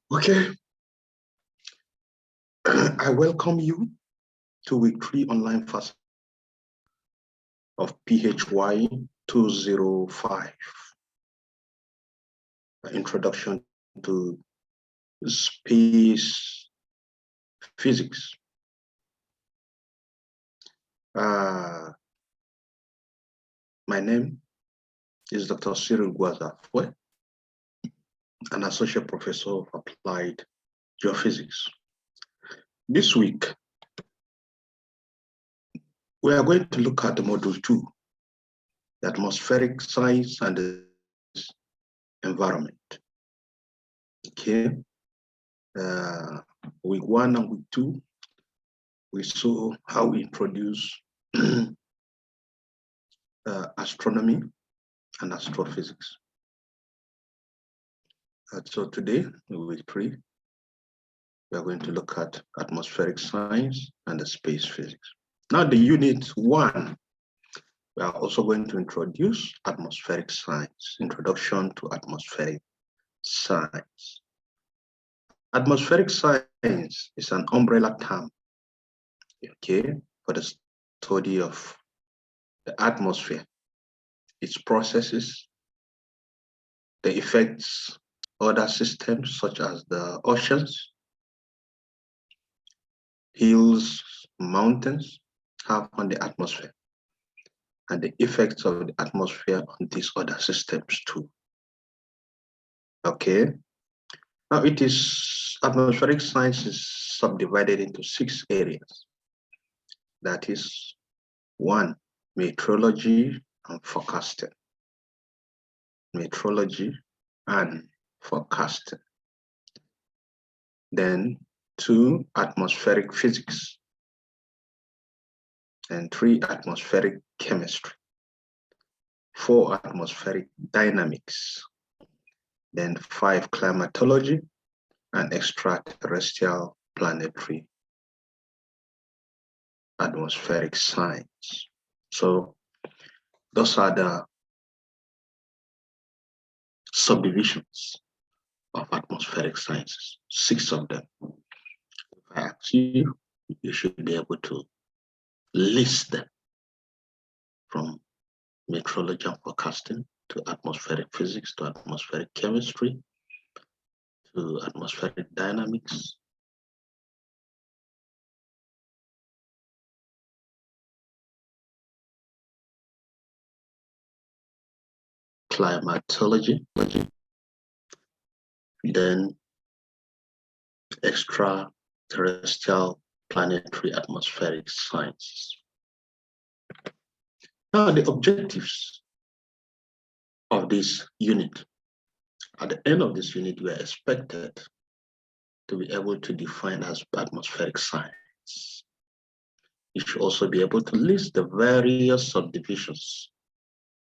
Okay, I welcome you to week 3 online fast of PHY 205, Introduction to Space Physics. My name is Dr. Cyril Guazafwe, an Associate Professor of Applied Geophysics. This week, we are going to look at the Module 2, the Atmospheric Science and the Environment. Okay. Week 1 and week 2, we saw how we introduce astronomy and astrophysics. So today, week 3, we are going to look at atmospheric science and the space physics. Now, the unit 1, we are also going to introduce atmospheric science, introduction to atmospheric science. Atmospheric science is an umbrella term, okay, for the study of the atmosphere, its processes, the effects other systems such as the oceans, hills, mountains have on the atmosphere, and the effects of the atmosphere on these other systems too. Okay. Now atmospheric science is subdivided into 6 areas. That is 1, meteorology and forecasting. Meteorology and forecasting. Then 2, atmospheric physics. And 3, atmospheric chemistry. 4, atmospheric dynamics. Then 5, climatology and extraterrestrial planetary atmospheric science. So those are the subdivisions of atmospheric sciences, 6 of them. If I ask you, you should be able to list them from meteorology and forecasting to atmospheric physics to atmospheric chemistry to atmospheric dynamics, climatology, then extraterrestrial planetary atmospheric sciences. Now, the objectives of this unit. At the end of this unit, we are expected to be able to define as atmospheric science. You should also be able to list the various subdivisions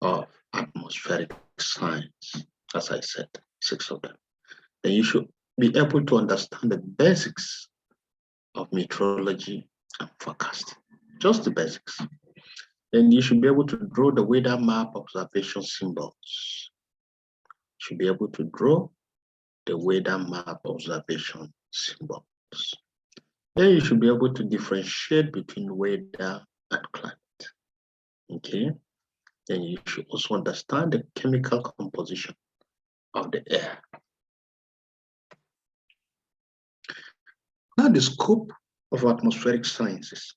of atmospheric science, as I said, 6 of them. Then you should be able to understand the basics of meteorology and forecasting, just the basics. Then you should be able to draw the weather map observation symbols. You should be able to draw the weather map observation symbols. Then you should be able to differentiate between weather and climate. Okay. Then you should also understand the chemical composition of the air. Now, the scope of atmospheric sciences.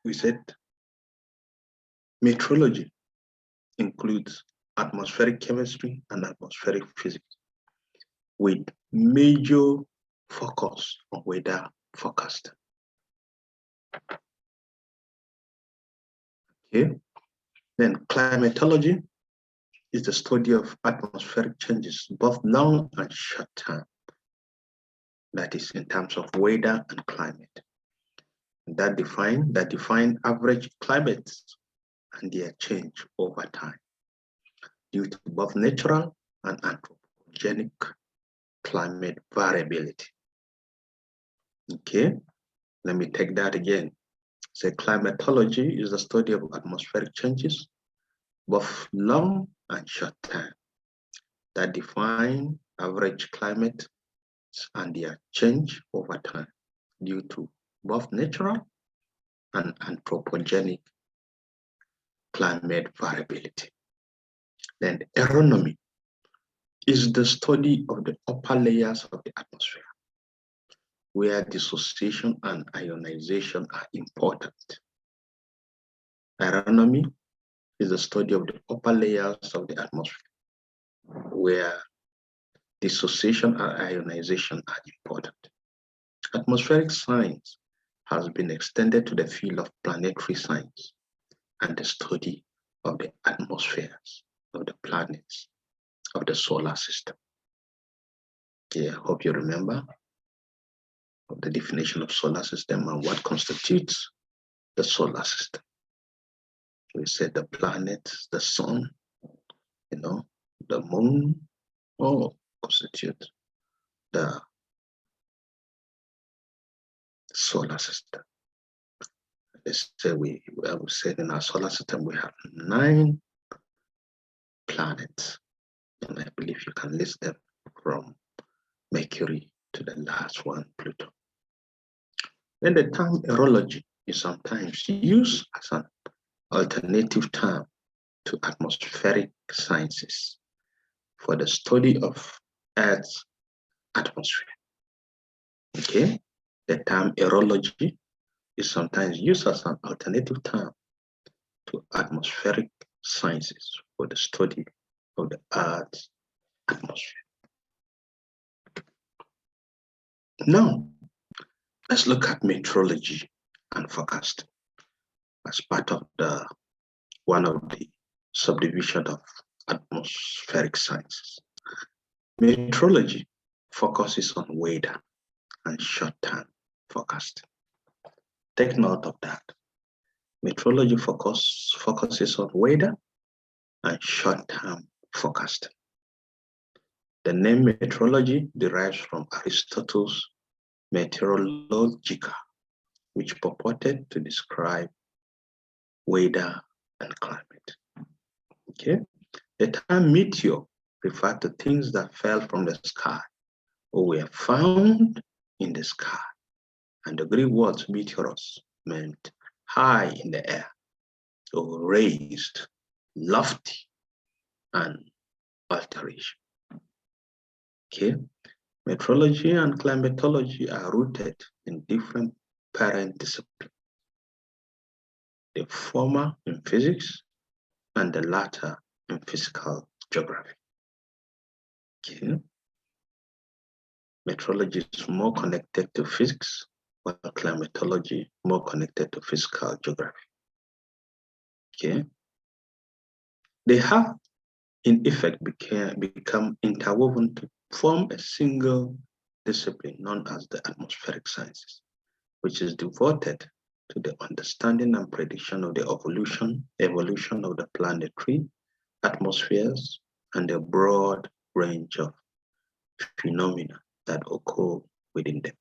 We said meteorology includes atmospheric chemistry and atmospheric physics, with major focus on weather forecasting. Okay. Then climatology is the study of atmospheric changes, both long and short term. That is in terms of weather and climate. That define average climates and their change over time due to both natural and anthropogenic climate variability. Okay, let me take that again. So climatology is the study of atmospheric changes, both long and short term. that define average climate and their change over time due to both natural and anthropogenic climate variability. Then aeronomy is the study of the upper layers of the atmosphere, where dissociation and ionization are important. Aeronomy is the study of the upper layers of the atmosphere, where dissociation and ionization are important. Atmospheric science has been extended to the field of planetary science and the study of the atmospheres of the planets of the solar system. Yeah, I hope you remember the definition of solar system and what constitutes the solar system. We said the planets, the sun, the moon, all constitute the solar system. Let's say we said in our solar system we have 9 planets, and I believe you can list them from Mercury to the last one, Pluto. Then the term aerology is sometimes used as an alternative term to atmospheric sciences for the study of Earth's atmosphere. Okay, the term aerology is sometimes used as an alternative term to atmospheric sciences for the study of the Earth's atmosphere. Now, let's look at meteorology and forecasting as part of one of the subdivision of atmospheric sciences. Meteorology focuses on weather and short-term forecasting. Take note of that. Meteorology focuses on weather and short-term forecasting. The name meteorology derives from Aristotle's Meteorologica, which purported to describe weather and climate. Okay, the term meteor referred to things that fell from the sky or were found in the sky, and the Greek word meteoros meant high in the air, or raised, lofty, and alteration. Okay, meteorology and climatology are rooted in different parent disciplines, the former in physics and the latter in physical geography. Okay. Meteorology is more connected to physics, while climatology more connected to physical geography. Okay. They have, in effect, become interwoven to form a single discipline known as the atmospheric sciences, which is devoted to the understanding and prediction of the evolution of the planetary atmospheres and a broad range of phenomena that occur within them.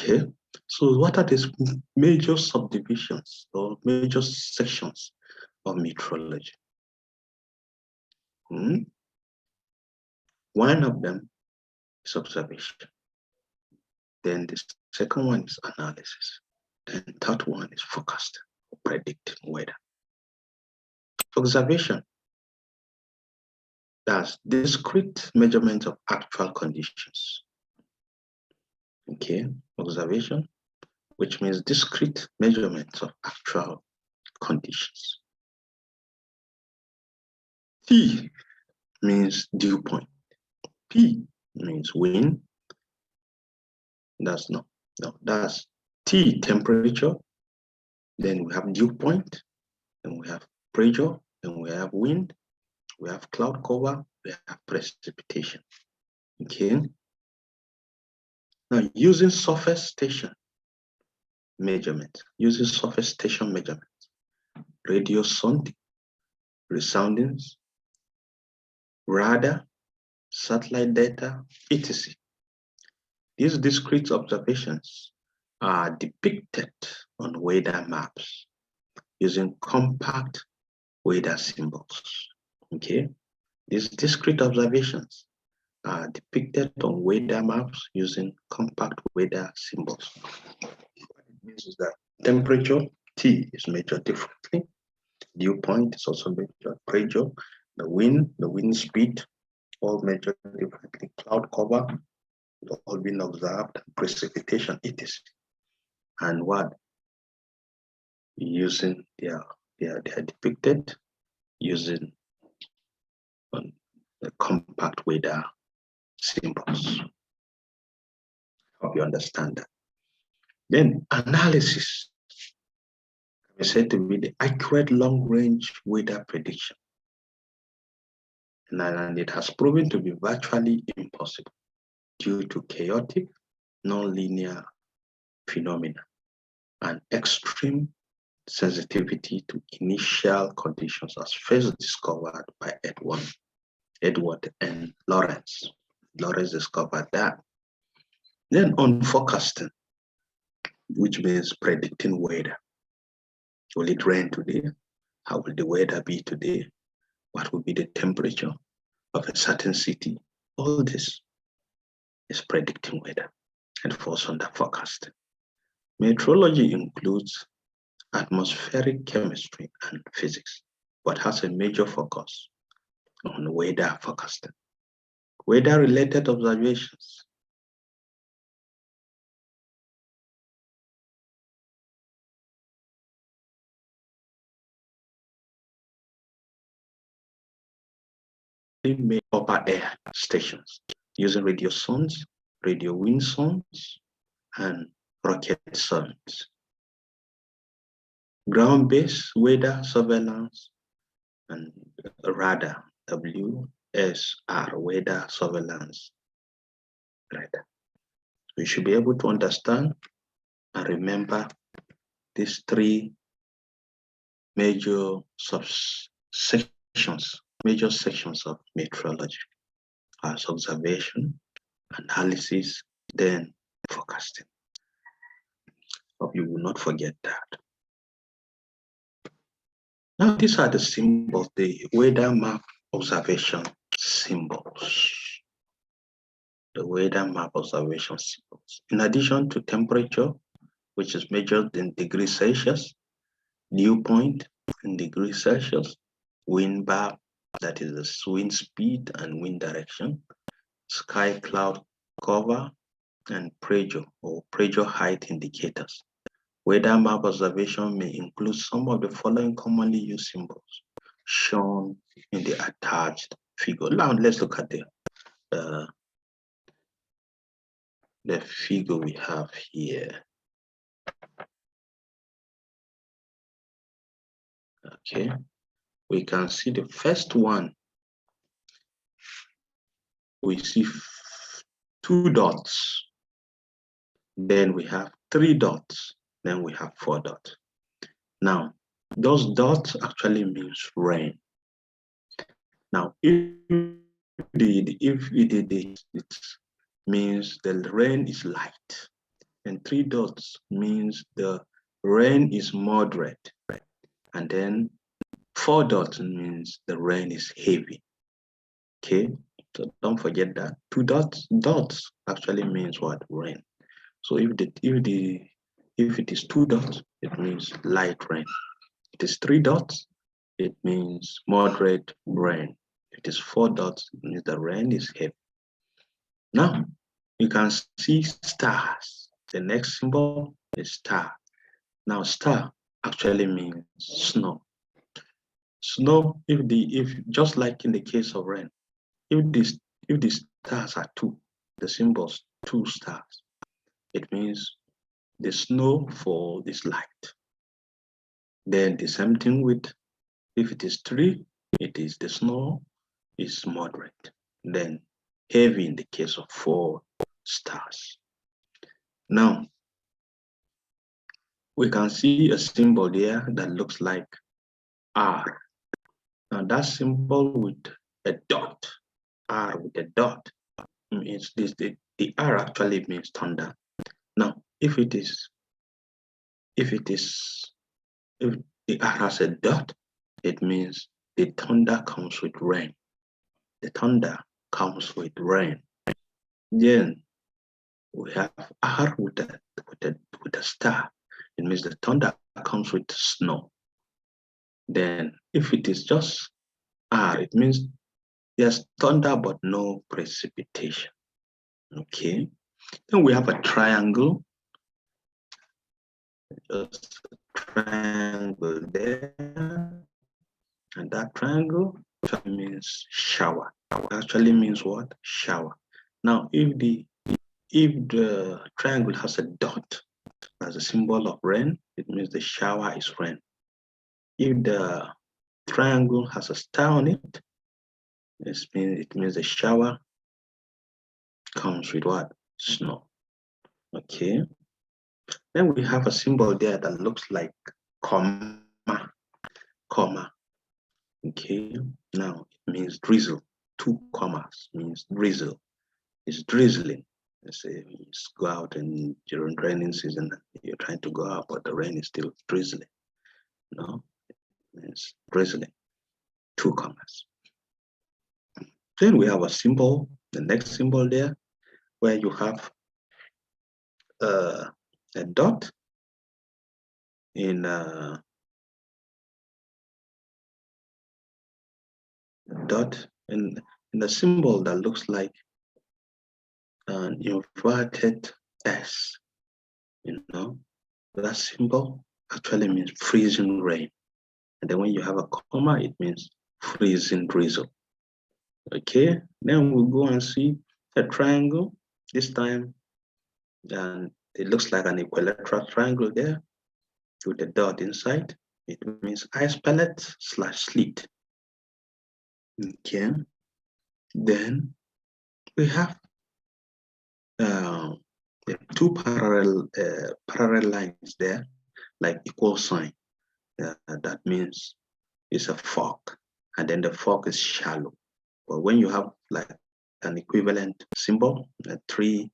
Okay, so what are these major subdivisions or major sections of meteorology? One of them is observation. Then the second one is analysis. Then the third one is forecasting, or predicting weather. Observation, that's discrete measurement of actual conditions. Okay, observation, which means discrete measurements of actual conditions. T means dew point. P means wind. That's T, temperature. Then we have dew point, and we have pressure, and we have wind, we have cloud cover, we have precipitation. Okay. Now, using surface station measurement, radio sounding, resoundings, radar, satellite data, etc. These discrete observations are depicted on weather maps using compact weather symbols. Okay, these discrete observations are depicted on weather maps using compact weather symbols. What it means is that temperature, T, is measured differently. Dew point is also measured. Pressure, the wind speed, all measured differently. Cloud cover, all been observed. Precipitation, it is. And what? Using they are depicted using the compact weather symbols. Hope you understand that. Then analysis is said to be the accurate long-range weather prediction. And it has proven to be virtually impossible due to chaotic, non-linear phenomena and extreme sensitivity to initial conditions as first discovered by Edward N. Lawrence. Lawrence discovered that. Then on forecasting, which means predicting weather. Will it rain today? How will the weather be today? What will be the temperature of a certain city? All this is predicting weather and falls under forecasting. Meteorology includes atmospheric chemistry and physics, but has a major focus on weather forecasting. Weather-related observations made upper air stations using radio sondes, radio wind sondes, and rocket sondes. Ground-based weather surveillance and radar, WSR, weather surveillance radar. We should be able to understand and remember these three major sections of meteorology as observation, analysis, then forecasting. Hope you will not forget that. Now, these are the symbols, the weather map observation symbols. The weather map observation symbols. In addition to temperature, which is measured in degrees Celsius, dew point in degrees Celsius, wind bar, that is the wind speed and wind direction, sky cloud cover, and pressure or pressure height indicators. Weather map observation may include some of the following commonly used symbols shown in the attached figure. Now let's look at the figure we have here. Okay, we can see the first one. We see 2 dots. Then we have 3 dots. Then we have 4 dots. Now, those dots actually means rain. Now, if it means the rain is light, and 3 dots means the rain is moderate, right? And then 4 dots means the rain is heavy. Okay, so don't forget that 2 dots actually means what? Rain. So if it is 2 dots, it means light rain. It is 3 dots, it means moderate rain. It is 4 dots, it means the rain is heavy. Now you can see stars. The next symbol is star. Now star actually means snow. Snow, if just like in the case of rain, if the stars are 2, the symbols 2 stars, it means the snow for this light. Then the same thing with, if it is 3, it is the snow is moderate. Then heavy in the case of 4 stars. Now, we can see a symbol there that looks like R. Now that symbol with a dot, R with a dot, means this, the R actually means thunder. Now, if the R has a dot, it means the thunder comes with rain. The thunder comes with rain. Then we have R with a star. It means the thunder comes with snow. Then if it is just R, it means there's thunder but no precipitation. Okay. Then we have a triangle. Just a triangle there. And that triangle means shower. Actually means what? Shower. Now, if the triangle has a dot as a symbol of rain, it means the shower is rain. If the triangle has a star on it, it means the shower comes with what? Snow. Okay. Then we have a symbol there that looks like comma. Okay. Now it means drizzle. 2 commas means drizzle. It's drizzling. Let's say you go out and during raining season, you're trying to go out, but the rain is still drizzling. No, it's drizzling. 2 commas. Then we have a symbol, the next symbol there, where you have a dot in a dot in a symbol that looks like an inverted S. You know, that symbol actually means freezing rain. And then when you have a comma, it means freezing drizzle. Okay, then we'll go and see a triangle. This time, and it looks like an equilateral triangle there with a dot inside. It means ice pellet / sleet. Okay, then we have the 2 parallel lines there, like equal sign. That means it's a fork, and then the fork is shallow. But when you have like an equivalent symbol, 3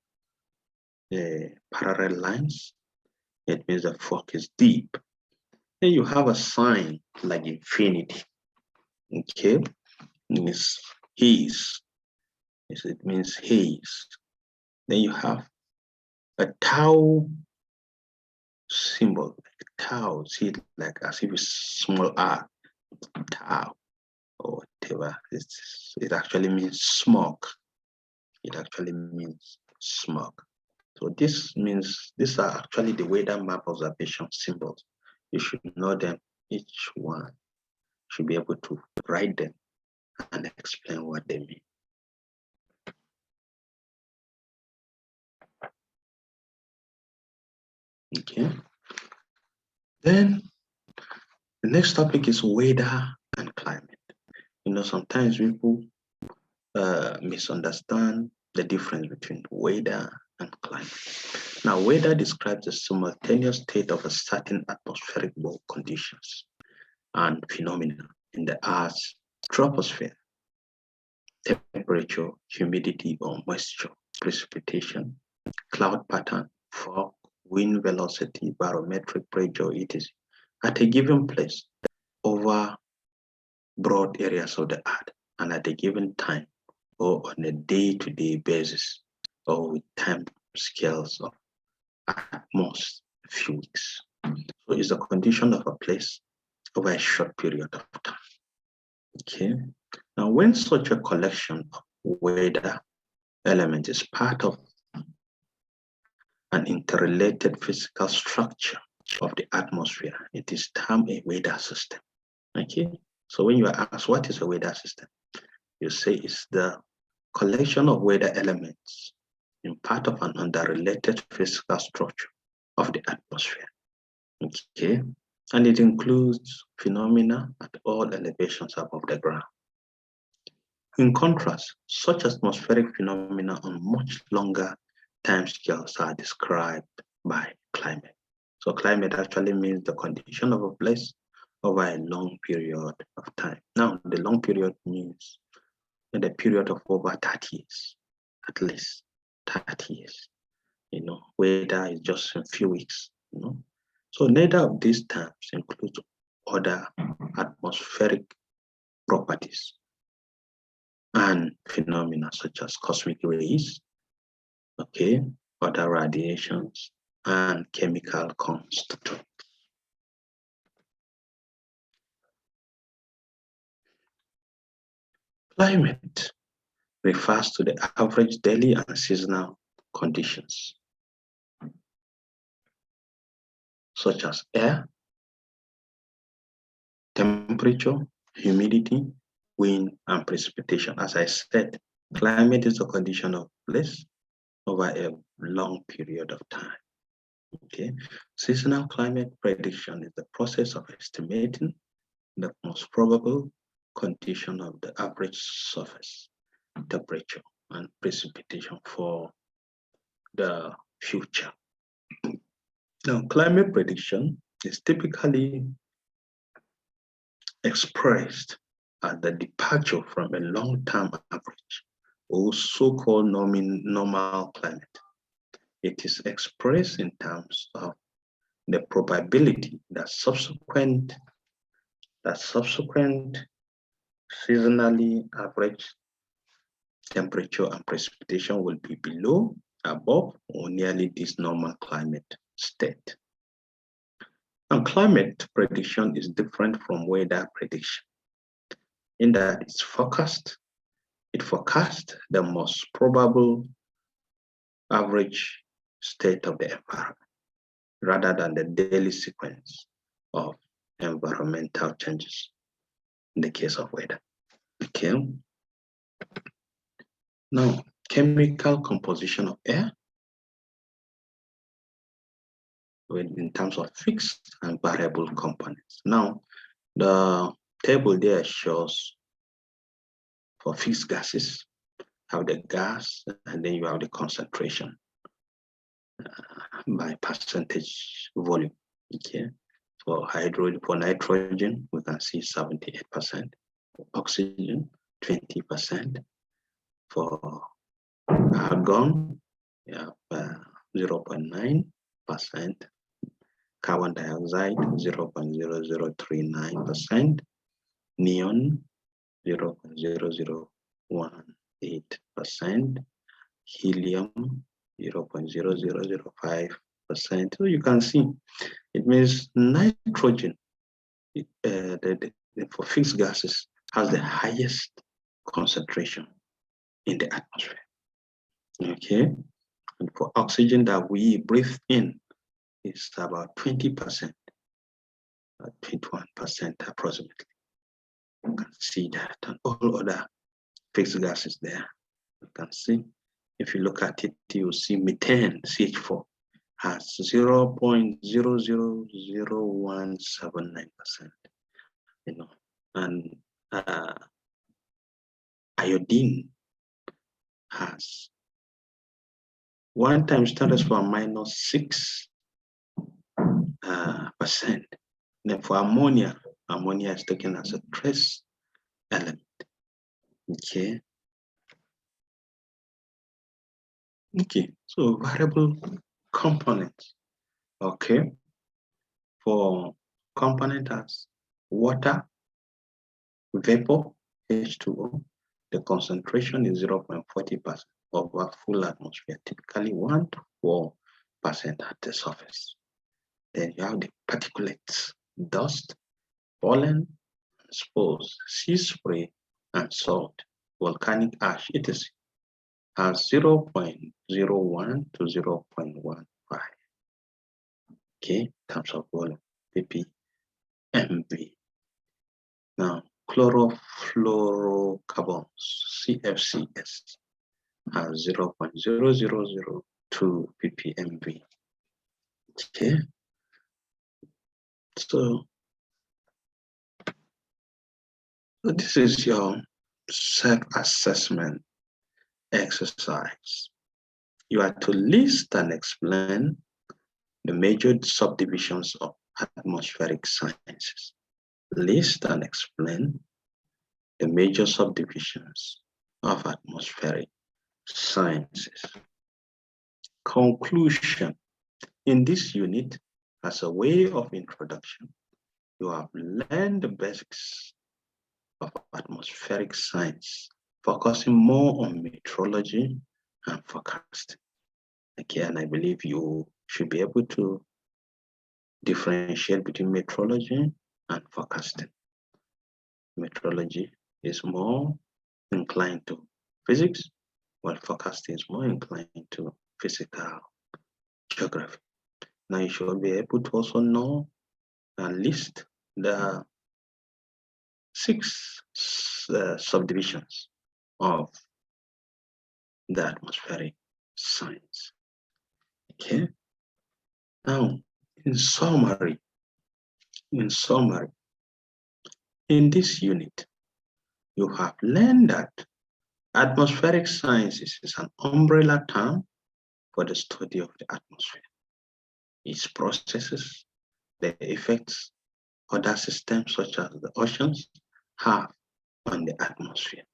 parallel lines, it means the fork is deep. Then you have a sign like infinity. Okay, it's haze. It means haze. Then you have a tau symbol, like tau. See it like as if it's small r, tau, or whatever. It actually means smoke. It actually means smoke. So this means these are actually the weather map observation symbols. You should know them, each one. Should be able to write them and explain what they mean. Okay. Then the next topic is weather and climate. You know, sometimes people misunderstand the difference between weather and climate. Now, weather describes the simultaneous state of a certain atmospheric conditions and phenomena in the Earth's troposphere: temperature, humidity or moisture, precipitation, cloud pattern, fog, wind velocity, barometric pressure, etc. at a given place over broad areas of the earth and at a given time or on a day-to-day basis or with time scales of at most a few weeks. So it's a condition of a place over a short period of time. Okay. Now, when such a collection of weather elements is part of an interrelated physical structure of the atmosphere, it is termed a weather system. Okay. So when you are asked what is a weather system, you say it's the collection of weather elements in part of an interrelated physical structure of the atmosphere. Okay. And it includes phenomena at all elevations above the ground. In contrast, such atmospheric phenomena on much longer timescales are described by climate. So climate actually means the condition of a place over a long period of time. Now, the long period means the period of over 30 years, at least 30 years. You know, weather is just a few weeks, you know. So neither of these terms includes other atmospheric properties and phenomena such as cosmic rays, okay, other radiations, and chemical constituents. Climate refers to the average daily and seasonal conditions, such as air, temperature, humidity, wind, and precipitation. As I said, climate is the condition of place over a long period of time. Okay, seasonal climate prediction is the process of estimating the most probable condition of the average surface temperature and precipitation for the future. Now, climate prediction is typically expressed as the departure from a long-term average or so-called normal climate. It is expressed in terms of the probability that subsequent seasonally average temperature and precipitation will be below, above, or nearly this normal climate state. And climate prediction is different from weather prediction in that it forecasts the most probable average state of the environment rather than the daily sequence of environmental changes in the case of weather. Okay. Now, chemical composition of air in terms of fixed and variable components. Now, the table there shows for fixed gases, how the gas, and then you have the concentration by percentage volume. Okay, for nitrogen, we can see 78%, oxygen 20%, for argon, yeah, 0.9%, carbon dioxide 0.0039%, neon 0.0018%, helium 0.0005%. So you can see it means nitrogen for fixed gases has the highest concentration in the atmosphere. Okay, and for oxygen that we breathe in is about 20%, 21% approximately. You can see that, and all other fixed gases there. You can see, if you look at it, you see methane, CH4, has 0.000179%, you know, and iodine has 1 times 10⁻⁻⁶%. Then for ammonia is taken as a trace element. Okay. Okay, so variable components. Okay, for component as water, vapor, H2O, the concentration is 0.40% over full atmosphere, typically 1 to 4% at the surface. Then you have the particulates, dust, pollen, spores, sea spray, and salt, volcanic ash, etc. has 0.01 to 0.15. Okay, in terms of volume, ppmv. Now, chlorofluorocarbons, CFCs, has 0.0002 ppmv. Okay, so this is your self-assessment exercise. You are to list and explain the major subdivisions of atmospheric sciences. List and explain the major subdivisions of atmospheric sciences. Conclusion. In this unit, as a way of introduction, you have learned the basics of atmospheric science, focusing more on meteorology and forecasting. Okay, and I believe you should be able to differentiate between meteorology and forecasting. Meteorology is more inclined to physics, while forecasting is more inclined to physical geography. Now you should be able to also know and list the 6 subdivisions of the atmospheric science. Okay. Now, in summary, in summary, in this unit, you have learned that atmospheric sciences is an umbrella term for the study of the atmosphere, its processes, the effects other systems such as the oceans have on the atmosphere,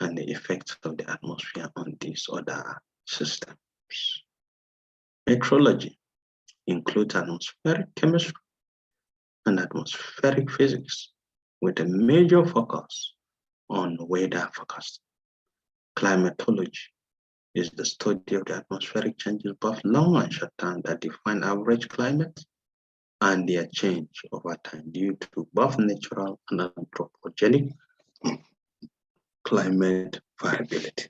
and the effects of the atmosphere on these other systems. Metrology includes atmospheric chemistry and atmospheric physics, with a major focus on weather forecasting. Climatology is the study of the atmospheric changes, both long and short term, that define average climate and their change over time due to both natural and anthropogenic climate variability.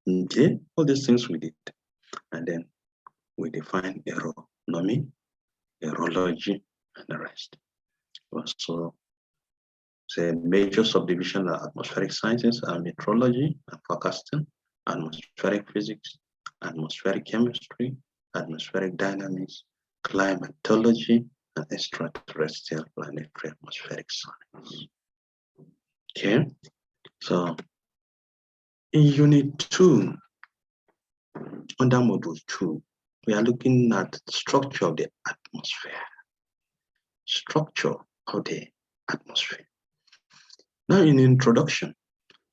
Okay, all these things we did. And then we define aeronomy, aerology, and the rest. Also, say major subdivision of atmospheric sciences are meteorology and forecasting, atmospheric physics, atmospheric chemistry, atmospheric dynamics, climatology, and extraterrestrial planetary atmospheric science. Okay, so in Unit 2, under Module 2, we are looking at the structure of the atmosphere. Structure of the atmosphere. Now, in introduction,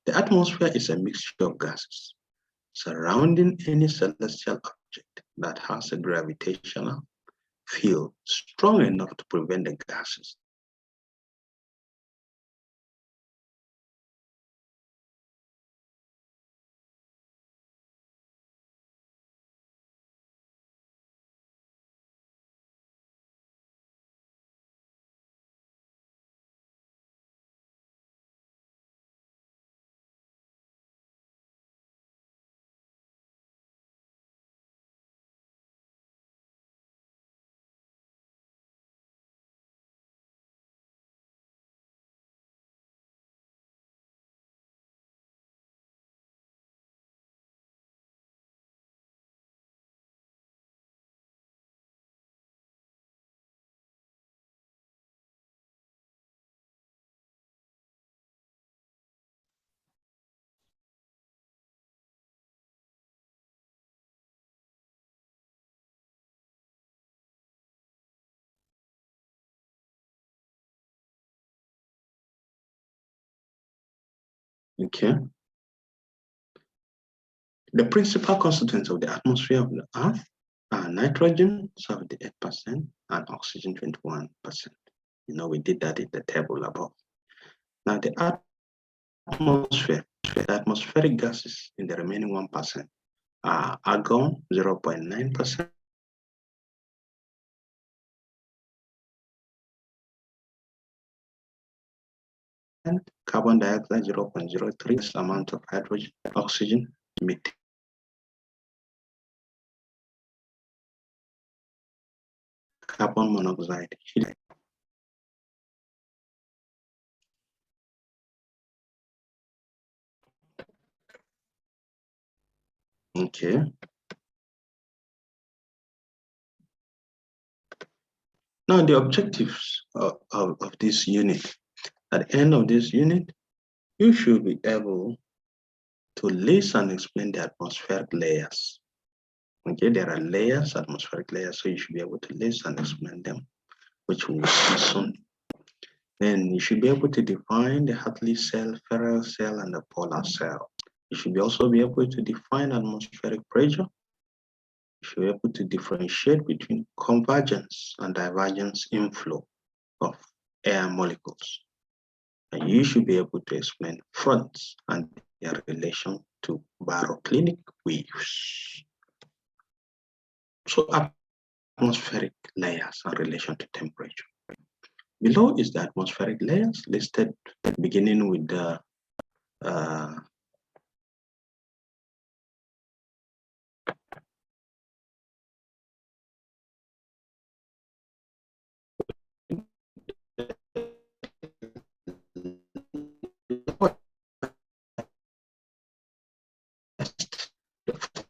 the atmosphere is a mixture of gases surrounding any celestial object that has a gravitational field strong enough to prevent the gases Okay. The principal constituents of the atmosphere of the Earth are nitrogen, 78%, and oxygen, 21%. You know, we did that in the table above. Now, the atmospheric gases in the remaining 1% are argon, 0.9%, carbon dioxide, 0.03, amount of hydrogen, oxygen, methane. Carbon monoxide. Okay. Now the objectives of this unit. At the end of this unit, you should be able to list and explain the atmospheric layers. Okay, there are layers, atmospheric layers, so you should be able to list and explain them, which we will see soon. Then you should be able to define the Hartley cell, Ferrel cell, and the polar cell. You should also be able to define atmospheric pressure. You should be able to differentiate between convergence and divergence inflow. of air molecules. And you should be able to explain fronts and their relation to baroclinic waves. So atmospheric layers in relation to temperature. Below is the atmospheric layers listed beginning with the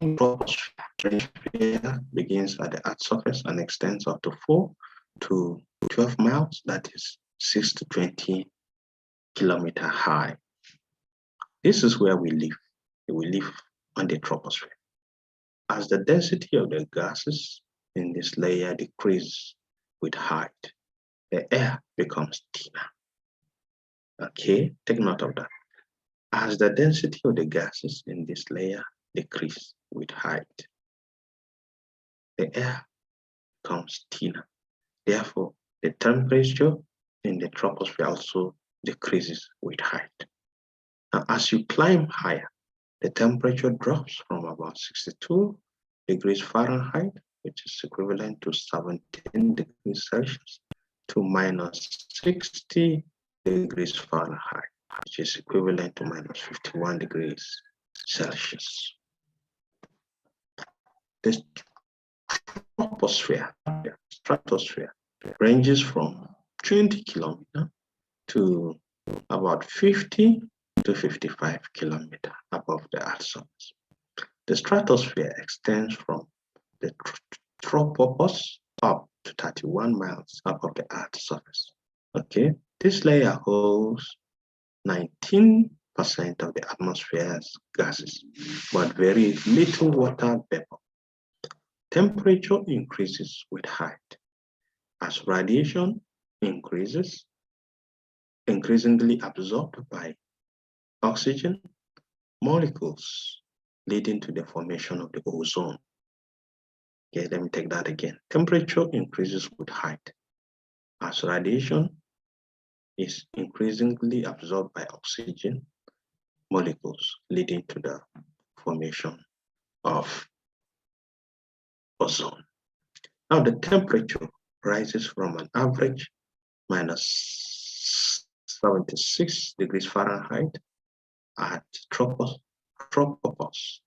troposphere begins at the Earth's surface and extends up to 4 to 12 miles, that is 6 to 20 kilometers high. This is where we live. We live on the troposphere. As the density of the gases in this layer decreases with height, the air becomes thinner. Okay, take note of that. As the density of the gases in this layer decreases with height, the air becomes thinner. Therefore, the temperature in the troposphere also decreases with height. Now, as you climb higher, the temperature drops from about 62 degrees Fahrenheit, which is equivalent to 17 degrees Celsius, to minus 60 degrees Fahrenheit, which is equivalent to minus 51 degrees Celsius. The stratosphere ranges from 20 kilometers to about 50 to 55 kilometers above the Earth's surface. The stratosphere extends from the tropopause up to 31 miles above the Earth's surface. Okay, this layer holds 19% of the atmosphere's gases, but very little water vapor. Temperature increases with height. As radiation increases, increasingly absorbed by oxygen molecules, leading to the formation of the ozone. Okay, let me take that again. Temperature increases with height. As radiation is increasingly absorbed by oxygen molecules, leading to the formation of ozone. Now the temperature rises from an average minus 76 degrees Fahrenheit at tropopause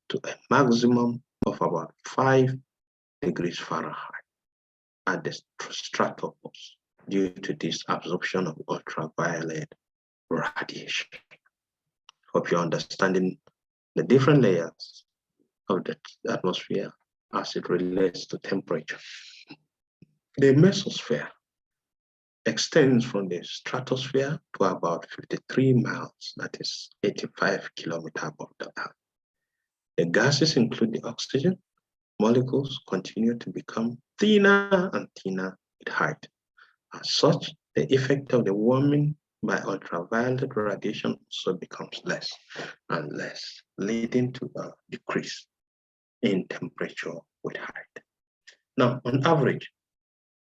to a maximum of about 5 degrees Fahrenheit at the stratopause due to this absorption of ultraviolet radiation. Hope you're understanding the different layers of the atmosphere as it relates to temperature. The mesosphere extends from the stratosphere to about 53 miles, that is 85 kilometers above the Earth. The gases, including the oxygen molecules, continue to become thinner and thinner with height. As such, the effect of the warming by ultraviolet radiation also becomes less and less, leading to a decrease in temperature with height. Now, on average,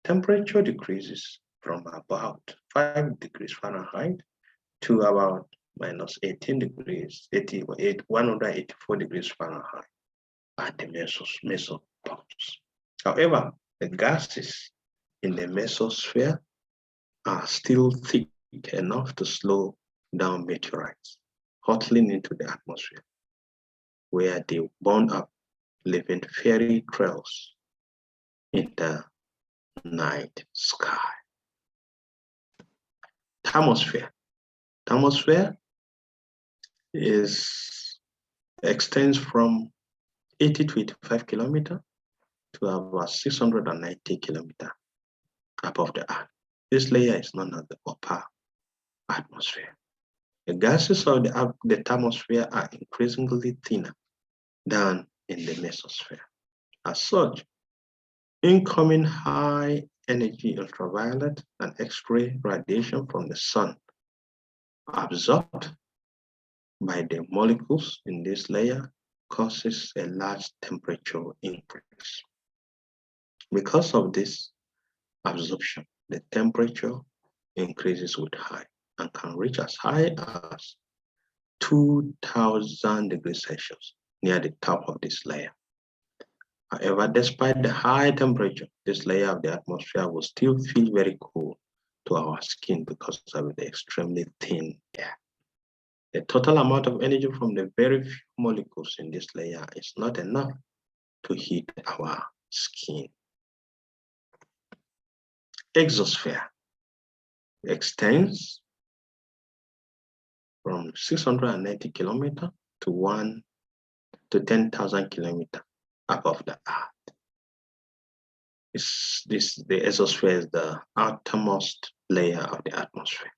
temperature decreases from about 5 degrees Fahrenheit to about minus 18 degrees, 184 degrees Fahrenheit at the mesopause. However, the gases in the mesosphere are still thick enough to slow down meteorites hurtling into the atmosphere, where they burn up, leaving fairy trails in the night sky. Thermosphere. Thermosphere extends from 80 to 85 kilometers to about 690 kilometers above the Earth. This layer is known as the upper atmosphere. The gases of the thermosphere are increasingly thinner than in the mesosphere. As such, incoming high energy ultraviolet and X-ray radiation from the sun absorbed by the molecules in this layer causes a large temperature increase. Because of this absorption, the temperature increases with height and can reach as high as 2000 degrees Celsius near the top of this layer. However, despite the high temperature, this layer of the atmosphere will still feel very cool to our skin because of the extremely thin air. The total amount of energy from the very few molecules in this layer is not enough to heat our skin. Exosphere extends from 690 kilometers to 10,000 kilometers above the Earth. The exosphere is the outermost layer of the atmosphere.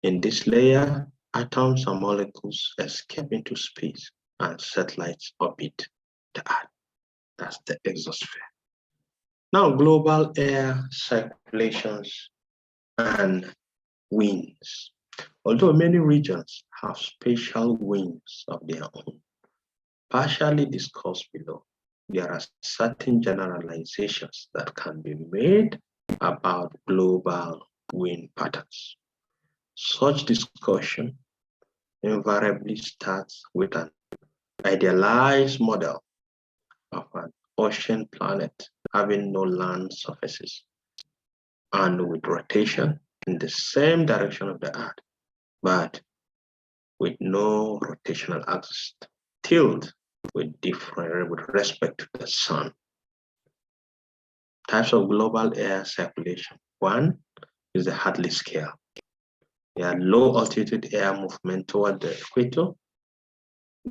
In this layer, atoms and molecules escape into space and satellites orbit the Earth. That's the exosphere. Now, global air circulations and winds. Although many regions have spatial winds of their own, partially discussed below, there are certain generalizations that can be made about global wind patterns. Such discussion invariably starts with an idealized model of an ocean planet having no land surfaces and with rotation in the same direction of the Earth, but with no rotational axis, tilt with respect to the sun. Types of global air circulation. One is the Hartley scale. They are low altitude air movement toward the equator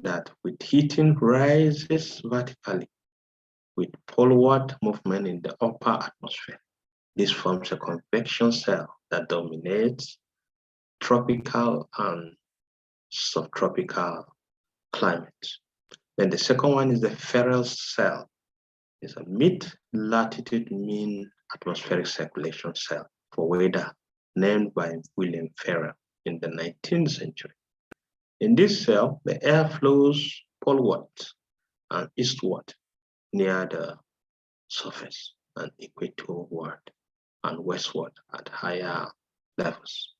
that with heating rises vertically with poleward movement in the upper atmosphere. This forms a convection cell that dominates tropical and subtropical climates. Then the second one is the Ferrel cell. It's a mid-latitude mean atmospheric circulation cell for weather named by William Ferrel in the 19th century. In this cell, the air flows poleward and eastward near the surface and equatorward and westward at higher levels.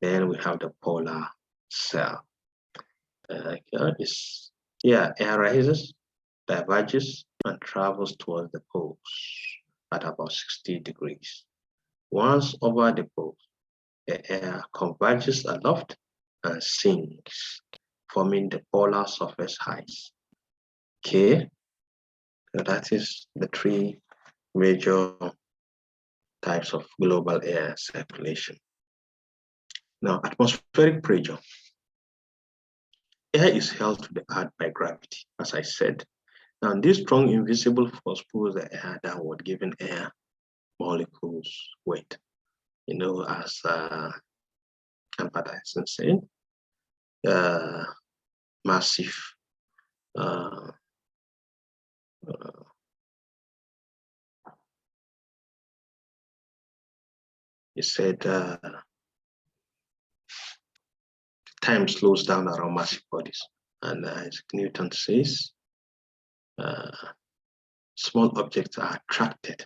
Then we have the polar cell. Air rises, diverges, and travels towards the poles at about 60 degrees. Once over the poles, the air converges aloft and sinks, forming the polar surface ice. Okay, so that is the three major types of global air circulation. Now, atmospheric pressure. Air is held to the earth by gravity, as I said. Now, this strong invisible force pulls the air downward, giving air molecules weight. You know, as Albert Einstein said, massive he said time slows down around massive bodies. And as Newton says, small objects are attracted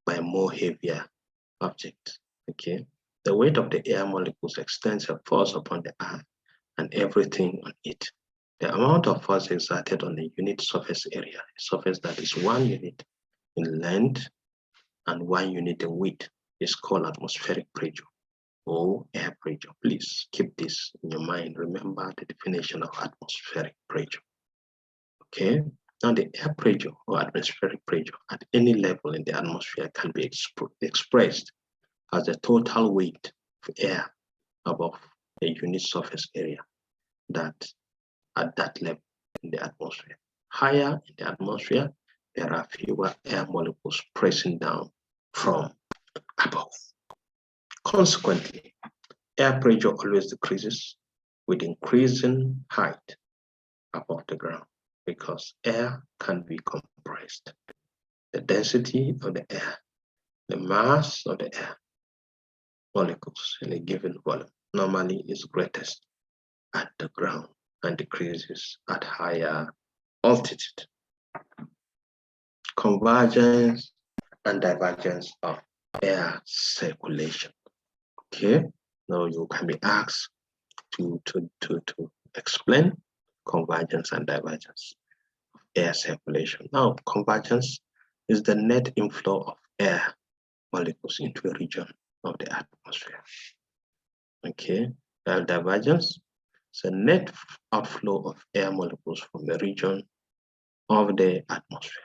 by more heavier objects. Okay, the weight of the air molecules extends a force upon the earth and everything on it. The amount of force exerted on a unit surface area, a surface that is 1 unit in length and 1 unit in width, is called atmospheric pressure or air pressure. Please keep this in your mind. Remember the definition of atmospheric pressure. Okay, now the air pressure or atmospheric pressure at any level in the atmosphere can be expressed as the total weight of air above a unit surface area that at that level in the atmosphere. Higher in the atmosphere, there are fewer air molecules pressing down from above. Consequently, air pressure always decreases with increasing height above the ground because air can be compressed. The density of the air, the mass of the air molecules in a given volume normally is greatest at the ground and decreases at higher altitude. Convergence and divergence of air circulation. Okay, now you can be asked to explain convergence and divergence of air circulation. Now, convergence is the net inflow of air molecules into a region of the atmosphere. Okay, while divergence is a net outflow of air molecules from a region of the atmosphere.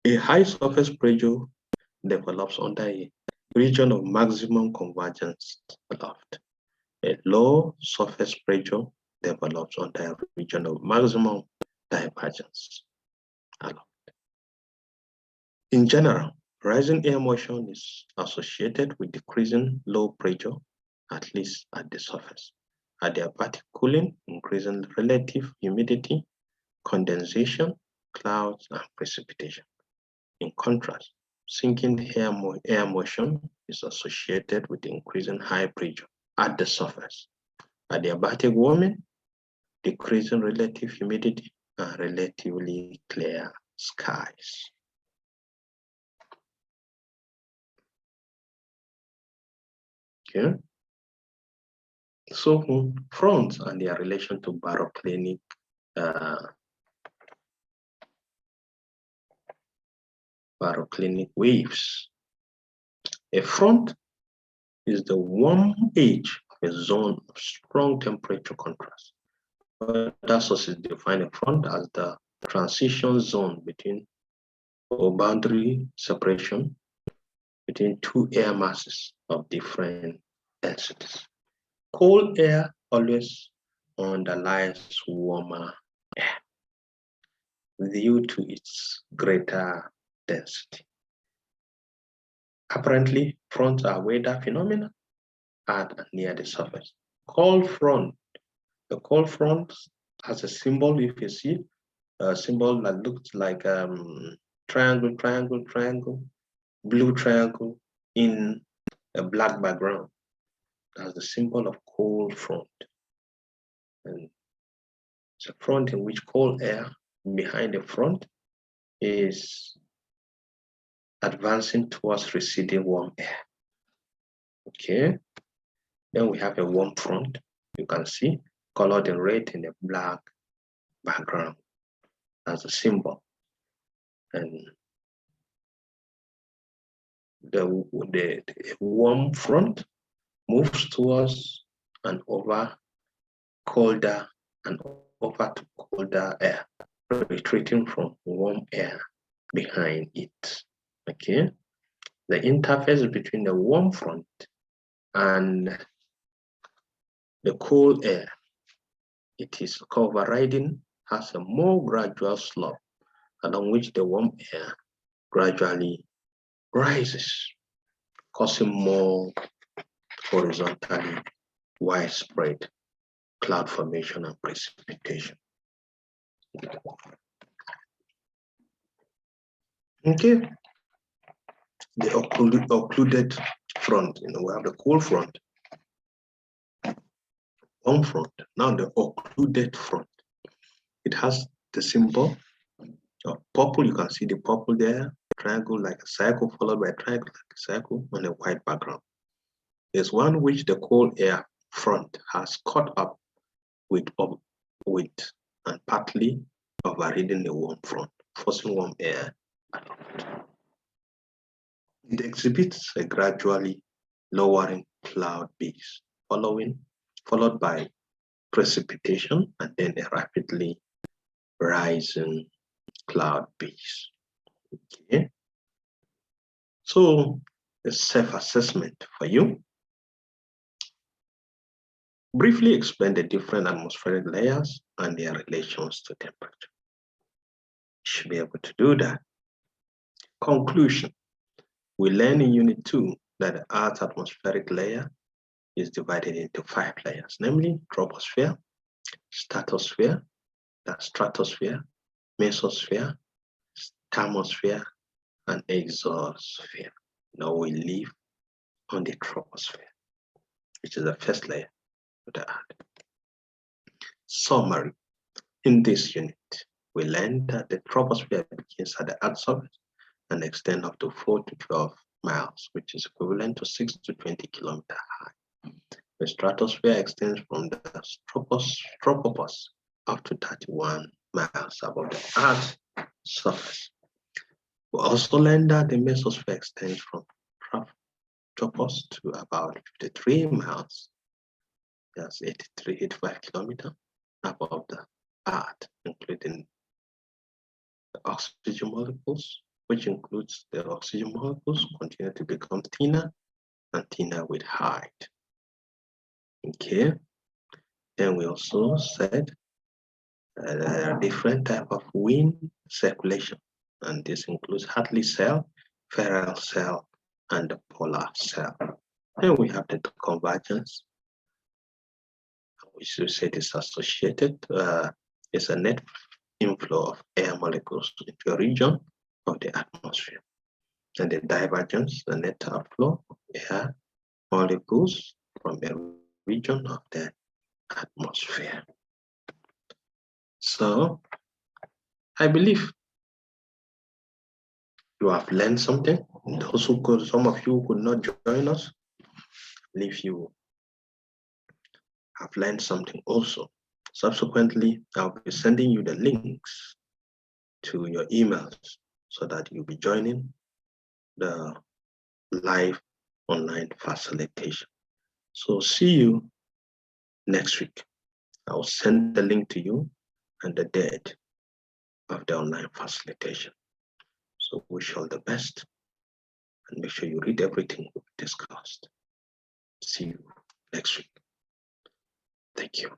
A high surface pressure develops under a region of maximum convergence aloft. A low surface pressure develops under a region of maximum divergence aloft. In general, rising air motion is associated with decreasing low pressure, at least at the surface. Adiabatic cooling, increasing relative humidity, condensation, clouds, and precipitation. In contrast, sinking air motion is associated with increasing high pressure at the surface. Adiabatic warming, decreasing relative humidity, and relatively clear skies. Okay. So fronts and their relation to baroclinic waves. A front is the warm edge of a zone of strong temperature contrast. Other sources define a front as the transition zone between or boundary separation between two air masses of different densities. Cold air always underlies warmer air due to its greater density. Apparently, fronts are weather phenomena at and near the surface. Cold front. The cold front has a symbol, if you see, a symbol that looks like triangle, triangle, triangle, blue triangle in a black background. That's the symbol of cold front. And it's a front in which cold air behind the front is advancing towards receding warm air. Okay. Then we have a warm front. You can see colored in red in a black background as a symbol. And the warm front moves towards and over colder and over to colder air, retreating from warm air behind it. Okay. The interface between the warm front and the cold air, it is overriding, has a more gradual slope along which the warm air gradually rises, causing more horizontally widespread cloud formation and precipitation. Okay, the occluded front, we have the cold front, warm front, now the occluded front. It has the symbol of purple, you can see the purple there, triangle like a circle followed by a triangle like a circle on a white background. There's one which the cold air front has caught up with and partly overriding the warm front, forcing warm air around. It exhibits a gradually lowering cloud base, followed by precipitation and then a rapidly rising cloud base. Okay. So a self-assessment for you. Briefly explain the different atmospheric layers and their relations to temperature. You should be able to do that. Conclusion. We learn in Unit 2 that the Earth's atmospheric layer is divided into 5 layers, namely troposphere, stratosphere, mesosphere, thermosphere, and exosphere. Now we live on the troposphere, which is the first layer of the Earth. Summary. In this unit, we learned that the troposphere begins at the Earth's surface and extends up to 4 to 12 miles, which is equivalent to 6 to 20 kilometers high. The stratosphere extends from the tropopause up to 31 miles above the Earth's surface. We also learned that the mesosphere extends from tropopause to about 53 miles, that's 85 kilometers above the Earth, including the oxygen molecules, which includes the oxygen molecules continue to become thinner and thinner with height. Okay, then we also said there are different types of wind circulation, and this includes Hartley cell, Ferrel cell, and the polar cell. Then we have the convergence, which we said is associated, is a net inflow of air molecules into a region of the atmosphere. And the divergence, the net outflow of air molecules from a region of the atmosphere. So I believe you have learned something. Those who could, some of you could not join us, I believe you have learned something also. Subsequently, I'll be sending you the links to your emails so that you'll be joining the live online facilitation. So see you next week. I'll send the link to you and the date of the online facilitation. So wish you all the best and make sure you read everything we discussed. See you next week. Thank you.